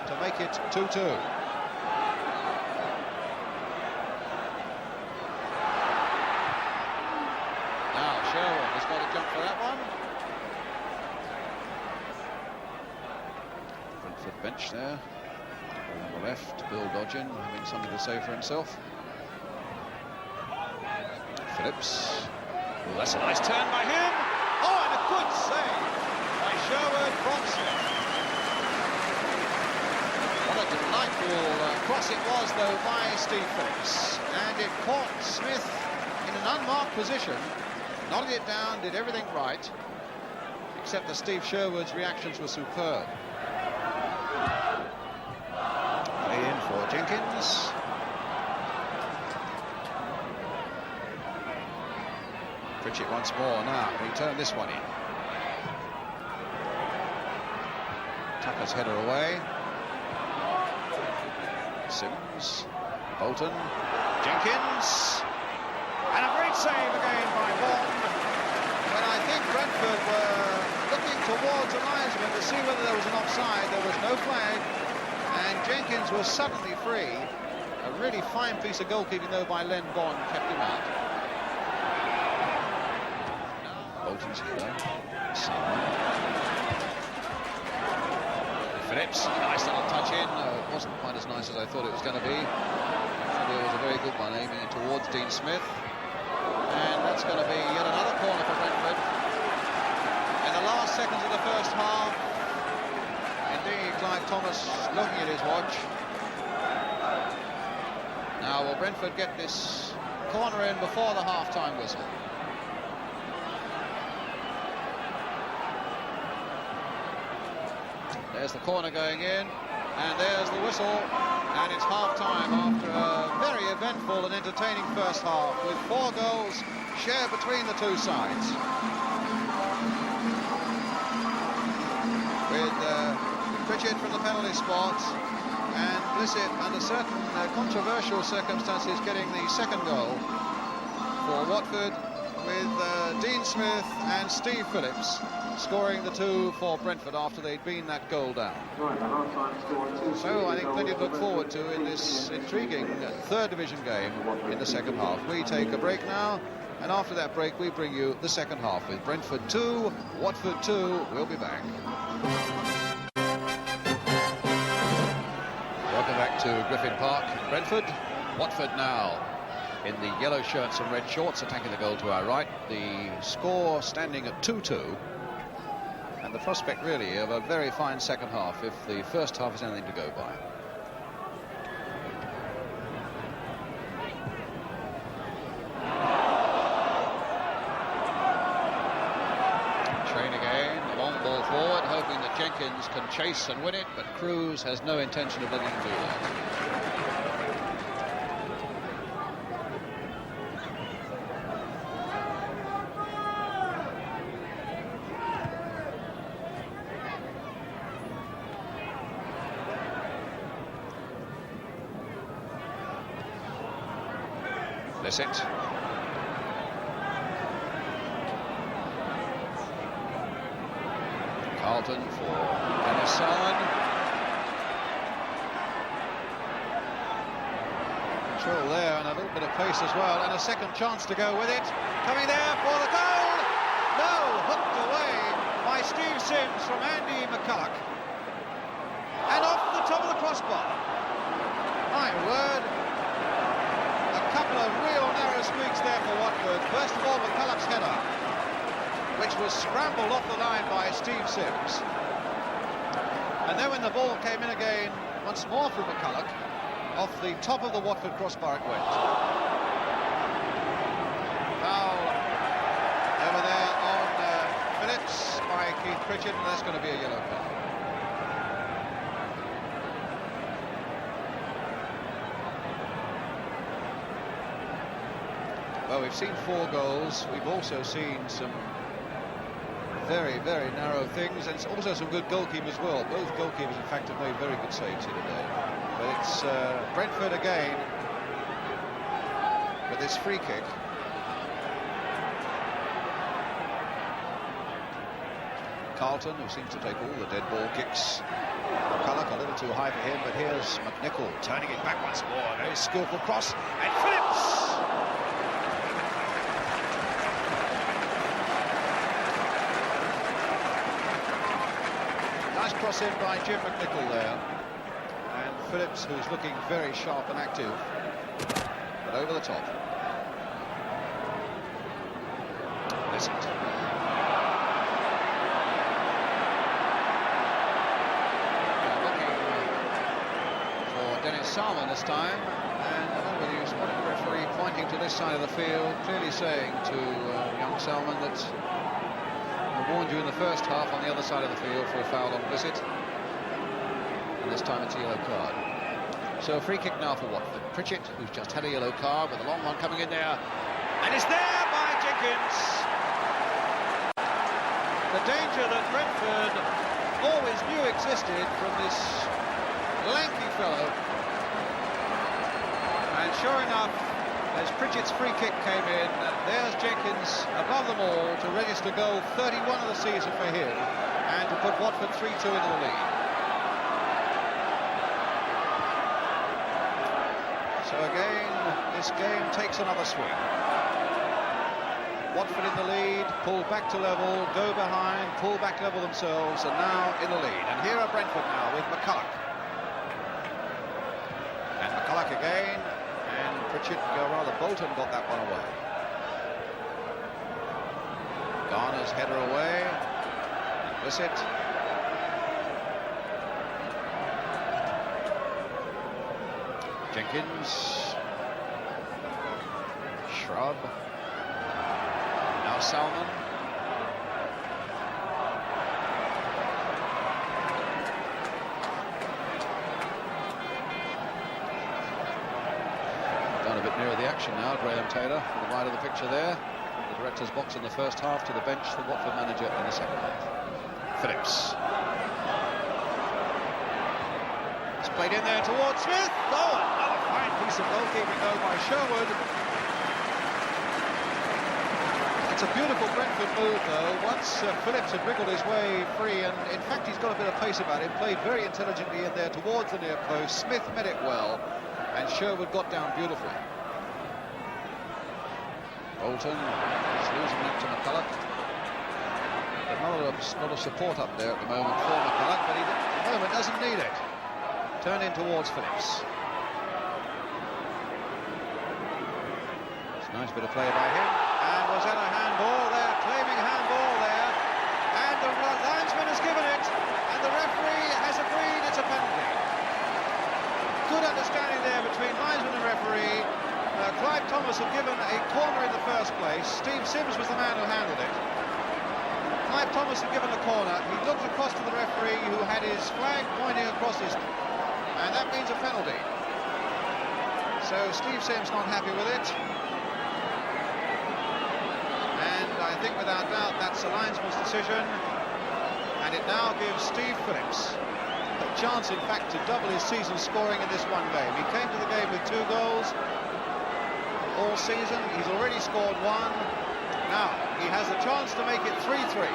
to make it 2-2. Now Sherwood has got to jump for that one. Brentford bench there. On the left, Bill Dodgen having something to say for himself. Phillips. Well, that's a nice turn by him. Oh, and a good save by Sherwood from Smith. What a delightful cross it was, though, by Steve Phillips. And it caught Smith in an unmarked position. Nodded it down, did everything right, except that Steve Sherwood's reactions were superb. Play in for Jenkins. Pritchett once more now. He turned this one in. Tucker's header away. Sims, Bolton, Jenkins, and a great save again by Bond. When I think Brentford were looking towards a linesman to see whether there was an offside, there was no flag, and Jenkins was suddenly free. A really fine piece of goalkeeping, though, by Len Bond kept him out. Bolton's header. Phillips, nice little touch in. It wasn't quite as nice as I thought it was going to be. It was a very good one, aiming it towards Dean Smith. And that's going to be yet another corner for Brentford. In the last seconds of the first half, indeed, Clive Thomas looking at his watch. Now, will Brentford get this corner in before the half-time whistle? There's the corner going in, and there's the whistle, and it's half-time after a very eventful and entertaining first half, with 4 goals shared between the two sides. With Pritchett from the penalty spot, and Blissett, under certain controversial circumstances, getting the second goal for Watford, with Dean Smith and Steve Phillips scoring the 2 for Brentford after they'd been that goal down. So I think plenty to look forward to in this intriguing third division game in the second half. We take a break now, and after that break we bring you the second half with Brentford 2, Watford 2. We'll be back. Welcome back to Griffin Park. Brentford, Watford now in the yellow shirts and red shorts, attacking the goal to our right. The score standing at 2-2. And the prospect really of a very fine second half if the first half is anything to go by. Train again, a long ball forward, hoping that Jenkins can chase and win it, but Cruz has no intention of letting him do that. Blissett. Carlton for Dennis Salmon. Control there and a little bit of pace as well, and a second chance to go with it. Coming there for the goal. No, hooked away by Steve Sims from Andy McCulloch. And off the top of the crossbar. My word. Couple of real narrow squeaks there for Watford. First of all, McCulloch's header, which was scrambled off the line by Steve Sims. And then when the ball came in again, once more from McCulloch, off the top of the Watford crossbar it went. Foul over there on Phillips by Keith Pritchett, and that's going to be a yellow card. Well, we've seen 4 goals. We've also seen some very, very narrow things, and also some good goalkeeping as well. Both goalkeepers, in fact, have made very good saves here today. But it's Brentford again with this free kick. Carlton, who seems to take all the dead ball kicks. McCulloch a little too high for him, but here's McNichol turning it back once more. A very skillful cross, and Phillips! Nice cross in by Jim McNichol there. And Phillips, who's looking very sharp and active, but over the top. Listen. Dennis Salmon this time, and remember the spotting referee pointing to this side of the field, clearly saying to young Salmon that I warned you in the first half on the other side of the field for a foul on Visit, and this time it's a yellow card. So a free kick now for Watford. Pritchett, who's just had a yellow card, with a long one coming in there, and it's there by Jenkins. The danger that Brentford always knew existed from this lanky fellow. And sure enough, as Pritchett's free kick came in, there's Jenkins above them all to register goal 31 of the season for him and to put Watford 3-2 into the lead. So again, this game takes another swing. Watford in the lead, pull back to level, go behind, pull back level themselves, and now in the lead. And here are Brentford now with McCulloch. And McCulloch again. And Pritchett, Bolton got that one away. Garner's header away. Visit. Jenkins. Shrub. Now Salmon. A bit nearer the action now, Graham Taylor, from the wide of the picture there. The director's box in the first half, to the bench, the Watford manager in the second half. Phillips. It's played in there towards Smith. Oh, another fine piece of goalkeeping though by Sherwood. It's a beautiful Brentford move though. Once Phillips had wriggled his way free, and in fact he's got a bit of pace about him, played very intelligently in there towards the near post. Smith met it well, and Sherwood got down beautifully. Bolton is losing that to McCulloch. But not a support up there at the moment for McCulloch, but he at the moment doesn't need it. Turned in towards Phillips. It's a nice bit of play by him. And was that a handball there? Claiming handball there. And the linesman has given it. And the referee has agreed it's a penalty. Good understanding there between linesman and referee. Clive Thomas had given a corner in the first place. Steve Sims was the man who handled it. Clive Thomas had given a corner. He looked across to the referee, who had his flag pointing across his, and that means a penalty. So Steve Sims not happy with it. And I think without doubt that's the linesman's decision. And it now gives Steve Phillips a chance, in fact, to double his season scoring in this one game. He came to the game with 2 goals all season. He's already scored 1. Now he has a chance to make it 3-3.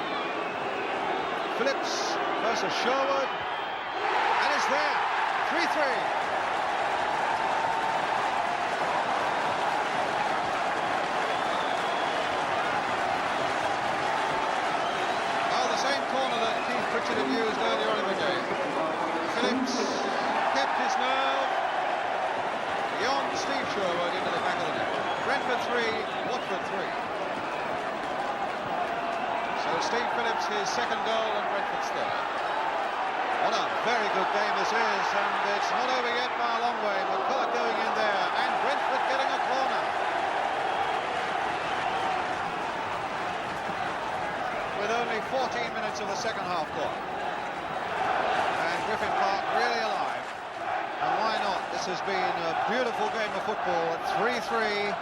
Phillips versus Sherwood, and it's there. 3-3. Pritchett had used earlier on in the game. Phillips kept his nerve beyond Steve Sherwood into the back of the net. Brentford 3, Watford 3. So Steve Phillips, his second goal, and Brentford's third. What a very good game this is, and it's not over yet by a long way. McCulloch going in there, and Brentford getting a corner. With only 14 minutes of the second half gone. And Griffin Park really alive. And why not? This has been a beautiful game of football at 3-3.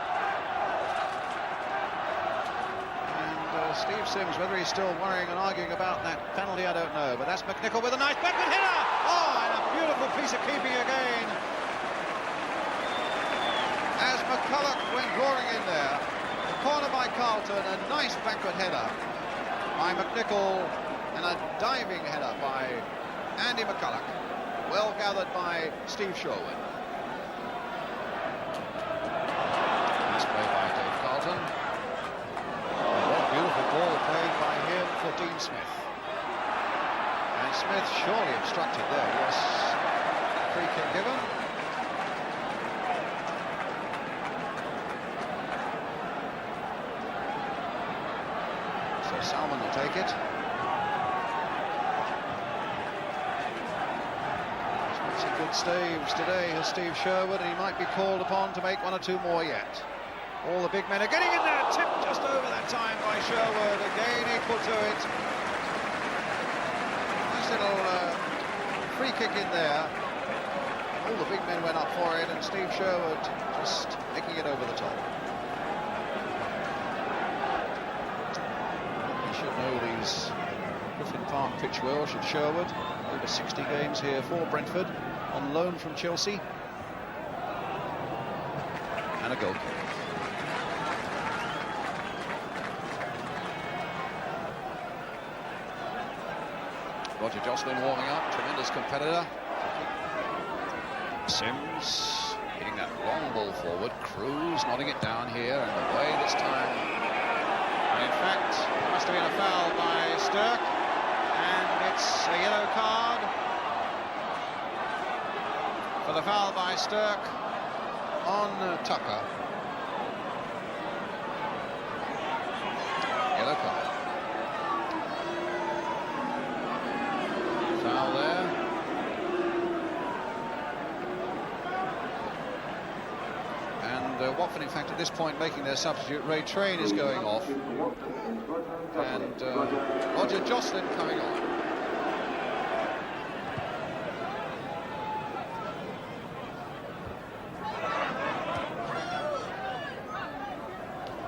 And Steve Sims, whether he's still worrying and arguing about that penalty, I don't know. But that's McNichol with a nice backward header. Oh, and a beautiful piece of keeping again. As McCulloch went roaring in there. The corner by Carlton, a nice backward header by McNichol, and a diving header by Andy McCulloch. Well gathered by Steve Sherwood. Nice play by Dave Carlton. What a beautiful ball played by him for Dean Smith. And Smith surely obstructed there. Yes, free kick given. So Salmon will take it. Good staves today has Steve Sherwood, and he might be called upon to make one or two more yet. All the big men are getting in there, tipped just over that time by Sherwood, again equal to it. Nice little free kick in there. All the big men went up for it, and Steve Sherwood just making it over the top. He should know these Griffin Park pitch well, should Sherwood. Over 60 games here for Brentford, on loan from Chelsea. And a goal kick. Roger Jocelyn warming up, tremendous competitor. Sims hitting that long ball forward. Cruz nodding it down here, and away this time. And in fact, there must have been a foul by Stirk. And it's a yellow card for the foul by Stirk on Tucker. Yellow card. Foul there. And Watford, in fact, at this point making their substitute. Ray Train is going off. And Roger Jocelyn coming on.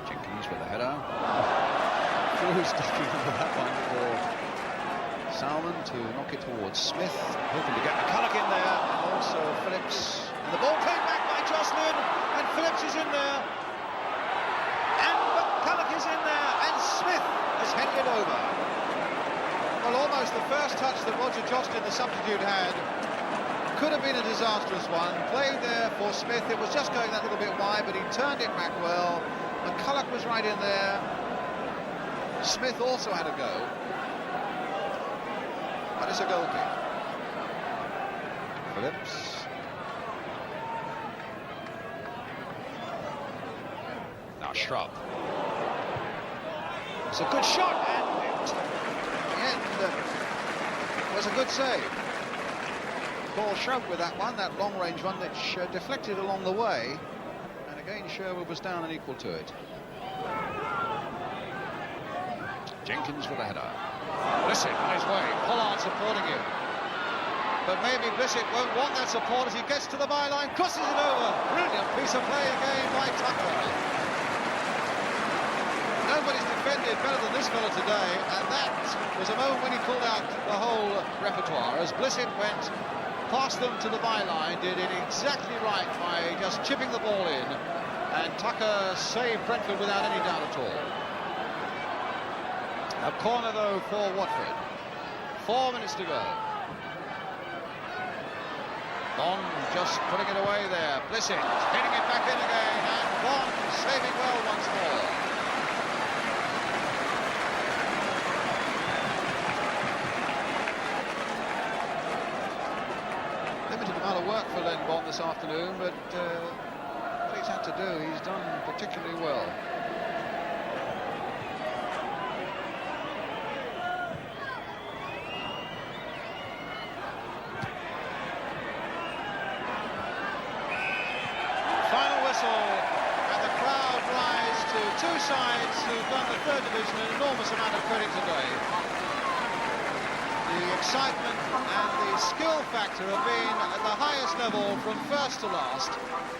Jenkins with a header. Cruz ducking under that one for Salmon to knock it towards Smith, hoping to get McCulloch in there, and also Phillips. And the ball came back by Jocelyn, and Phillips is in there, and McCulloch is in there, and Smith has headed it over. Well, almost the first touch that Roger Jocelyn, the substitute, had could have been a disastrous one. Played there for Smith. It was just going that little bit wide, but he turned it back well. McCulloch was right in there. Smith also had a go. But it's a goal kick. Phillips. Now Shrub. It's a good shot, and it, in the end, was a good save. Paul Shrub with that one, that long-range one, which deflected along the way. And again, Sherwood was down and equal to it. Jenkins with a header. Blissett on his way, Pollard supporting him. But maybe Blissett won't want that support as he gets to the byline, crosses it over. Brilliant piece of play again by Tucker. Nobody's defended better than this fella today, and that was a moment when he pulled out the whole repertoire as Blissett went past them to the byline, did it exactly right by just chipping the ball in, and Tucker saved Brentford without any doubt at all. A corner though for Watford. 4 minutes to go. Bond just putting it away there. Blissett hitting it back in again, and Bond saving well once more. Limited amount of work for Len Bond this afternoon, but what he's had to do, he's done particularly well. And the crowd rise to two sides who've done the third division an enormous amount of credit today. The excitement and the skill factor have been at the highest level from first to last,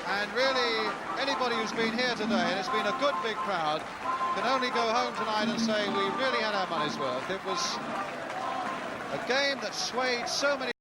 and really anybody who's been here today, and it's been a good big crowd, can only go home tonight and say we really had our money's worth. It was a game that swayed so many